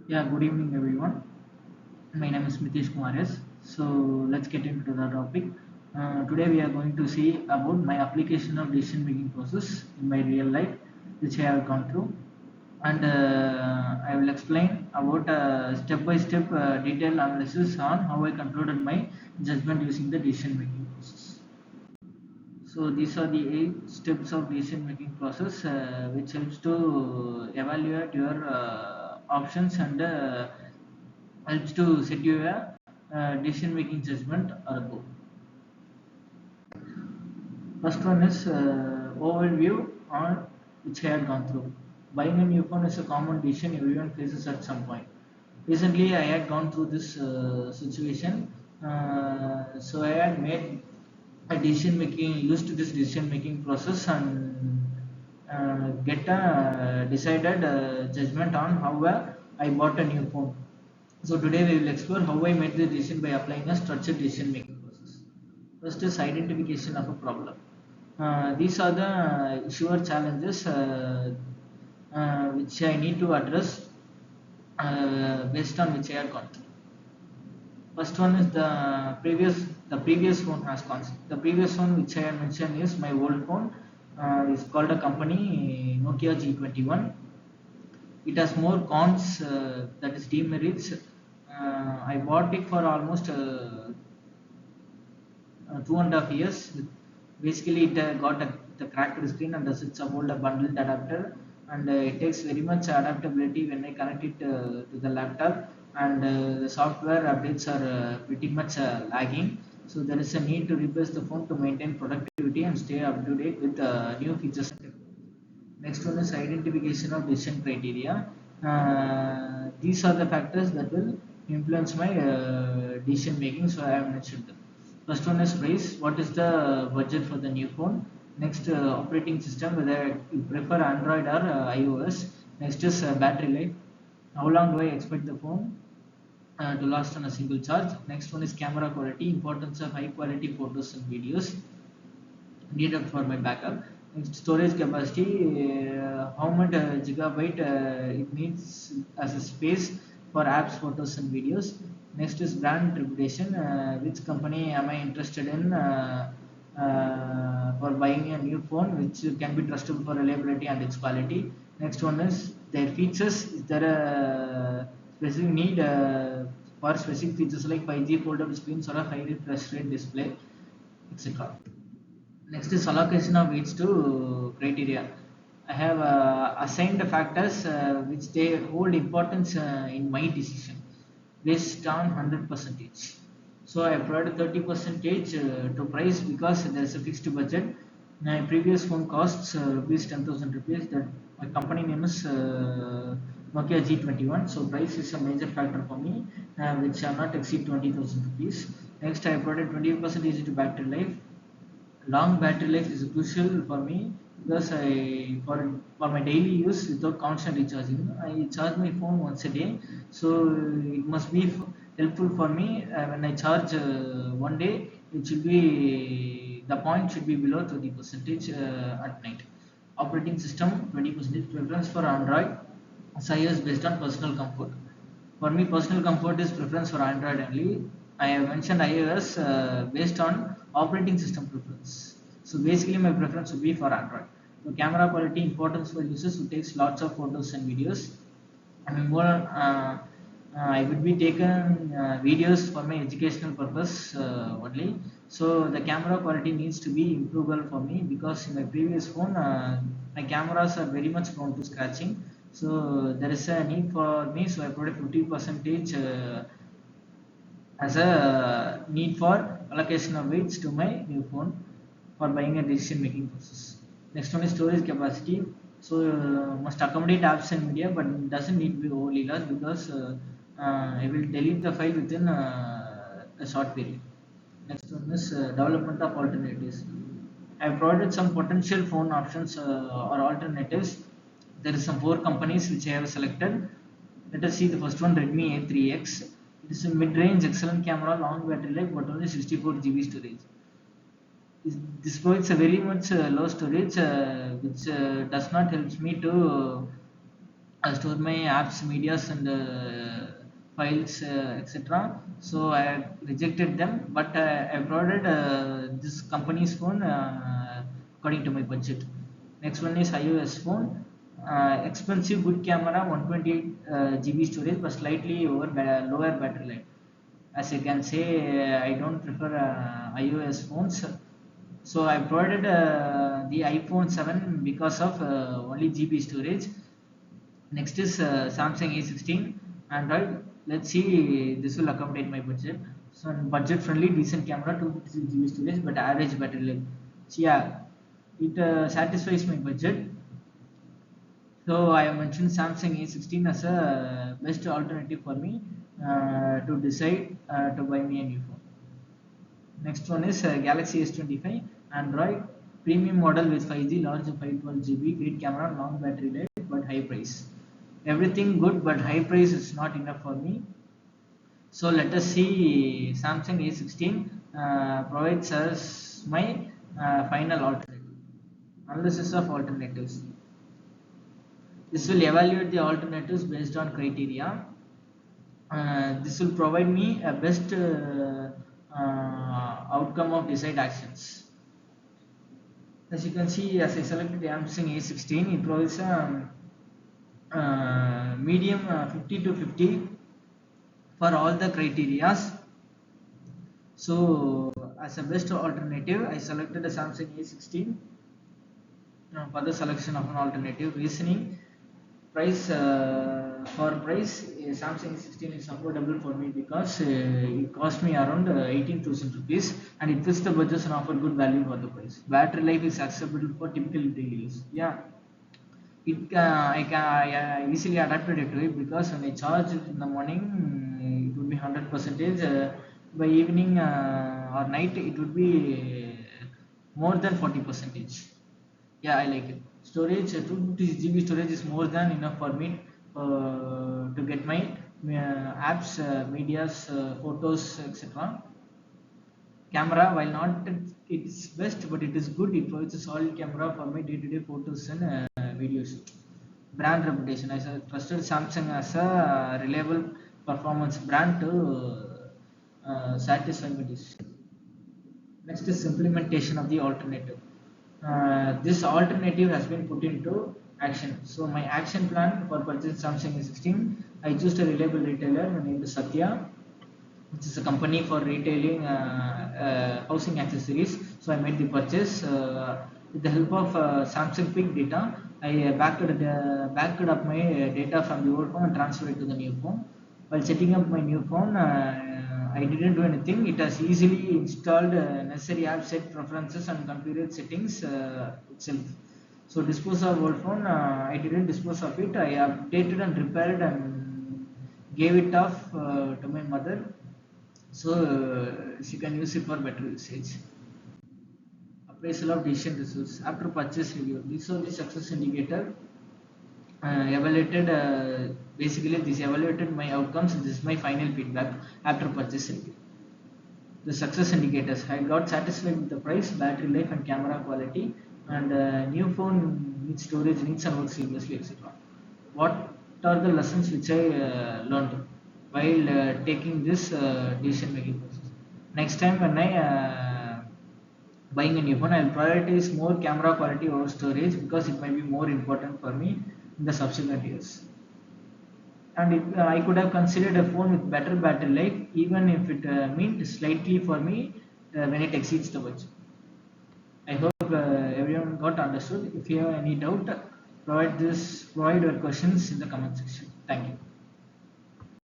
Yeah, good evening everyone. My name is Mithesh Kumar S. So let's get into the topic. Today we are going to see about my application of decision making process in my real life, which I have gone through, and I will explain about step by step detailed analysis on how I concluded my judgment using the decision making process. So these are the 8 steps of decision making process, which helps to evaluate your options and helps to set you a decision making judgment or a goal. First one is overview on which I had gone through. Buying a new phone is a common decision everyone faces at some point. Recently, I had gone through this situation, so I had made a decision making, used this decision making process and get a decided judgment on how I bought a new phone. So today we will explore how I made the decision by applying a structured decision making process. First is identification of a problem. These are the issue or challenges which I need to address based on which I have gone through. First one is the previous phone has concept. The previous one which I have mentioned is my old phone. Is called a company Nokia G21. It has more cons, that is demerits. I bought it for almost 2.5 years. Basically, it got the cracked screen and the switch about a bundled adapter, and it takes very much adaptability when I connect it to the laptop, and the software updates are pretty much lagging. So there is a need to replace the phone to maintain productivity and stay up to date with new features. Next one is identification of decision criteria. These are the factors that will influence my decision making. So I have mentioned them. First one is price. What is the budget for the new phone? Next, operating system, whether you prefer Android or iOS. Next is battery life. How long do I expect the phone to last on a single charge? Next one is camera quality. Importance of high quality photos and videos needed for my backup. Next, storage capacity, how much gigabyte it needs as a space for apps, photos, and videos. Next is brand reputation, which company am I interested in for buying a new phone, which can be trustable for reliability and its quality. Next one is their features. Is there a specific need for specific features like 5G foldable screens or a high refresh rate display, etc. Next is allocation of weights to criteria. I have assigned the factors which they hold importance in my decision based on 100 percentage. So I provided 30 percentage to price because there is a fixed budget. My previous phone costs rupees 10,000 rupees. That my company name is Nokia G21. So price is a major factor for me, which shall not exceed 20,000 rupees. Next, I provided 20 percentage to battery life. Long battery life is crucial for me because for my daily use without constant recharging, I charge my phone once a day. So it must be helpful for me when I charge one day. It should be the point should be below 30 percentage at night. Operating system 20 percentage. Preference for Android, size based on personal comfort. For me, personal comfort is preference for Android only. I have mentioned iOS based on operating system preference. So basically, my preference would be for Android. So camera quality importance for users who takes lots of photos and videos. And more, I would be taken videos for my educational purpose only. So the camera quality needs to be improvable for me because in my previous phone, my cameras are very much prone to scratching. So there is a need for me. So I put a 50 percentage as a need for allocation of weights to my new phone for buying a decision making process. Next one is storage capacity. So must accommodate apps and media, but it doesn't need to be overly large because I will delete the file within a short period. Next one is development of alternatives. I have provided some potential phone options or alternatives. There is some four companies which I have selected. Let us see the first one, Redmi A3X. It is a mid-range, excellent camera, long battery life, but only 64 GB storage. This provides a very much low storage, which does not help me to I store my apps, medias, and files, etc. So I rejected them, but I provided this company's phone according to my budget. Next one is iOS phone. Expensive, good camera, 128 GB storage, but slightly lower battery life. As you can say, I don't prefer iOS phones. So I provided the iPhone 7 because of only GB storage. Next is Samsung A16 Android. Let's see, this will accommodate my budget. So budget friendly, decent camera, 256 GB storage, but average battery life. So yeah, it satisfies my budget. So I have mentioned Samsung A16 as a best alternative for me to decide to buy me a new phone. Next one is Galaxy S25 Android premium model with 5G, large 512 GB, great camera, long battery life, but high price. Everything good, but high price is not enough for me. So let us see. Samsung A16 provides us my final alternative. Analysis of alternatives. This will evaluate the alternatives based on criteria. This will provide me a best outcome of desired actions. As you can see, as I selected Samsung A16, it provides a medium 50 to 50 for all the criterias. So as a best alternative, I selected a Samsung A16 for the selection of an alternative. Reasoning: price, for price, Samsung 16 is affordable for me because it cost me around 18,000 rupees, and it fits the budget and offer good value for the price. Battery life is acceptable for typical retail use. Yeah, I easily adapted it to it because when I charge it in the morning, it would be 100 percentage. By evening or night, it would be more than 40 percentage. Yeah, I like it. Storage, 250 GB storage is more than enough for me to get my apps, medias, photos, etc. Camera, while not its best, but it is good. It provides a solid camera for my day-to-day photos and videos. Brand reputation: I trusted Samsung as a reliable performance brand to satisfy my decision. Next is implementation of the alternative. This alternative has been put into action. So my action plan for purchasing Samsung A16, I chose a reliable retailer named Satya, which is a company for retailing housing accessories. So I made the purchase with the help of Samsung Pick data. I backed up my data from the old phone and transferred it to the new phone. While setting up my new phone, I didn't do anything. It has easily installed necessary apps, set preferences, and configured settings itself. So dispose of old phone, I didn't dispose of it. I updated and repaired and gave it off to my mother, so she can use it for better usage. Appraisal of decision results after purchase review. This is the success indicator. Evaluated, basically this evaluated my outcomes. This is my final feedback after purchase review. The success indicators: I got satisfied with the price, battery life, and camera quality, and new phone needs storage, needs and works seamlessly, etc. What are the lessons which I learned while taking this decision making process? Next time when I buying a new phone, I'll prioritize more camera quality over storage because it might be more important for me in the subsequent years. And I could have considered a phone with better battery life, even if it meant slightly for me when it exceeds the budget. I hope everyone got understood. If you have any doubt, provide your questions in the comment section. Thank you.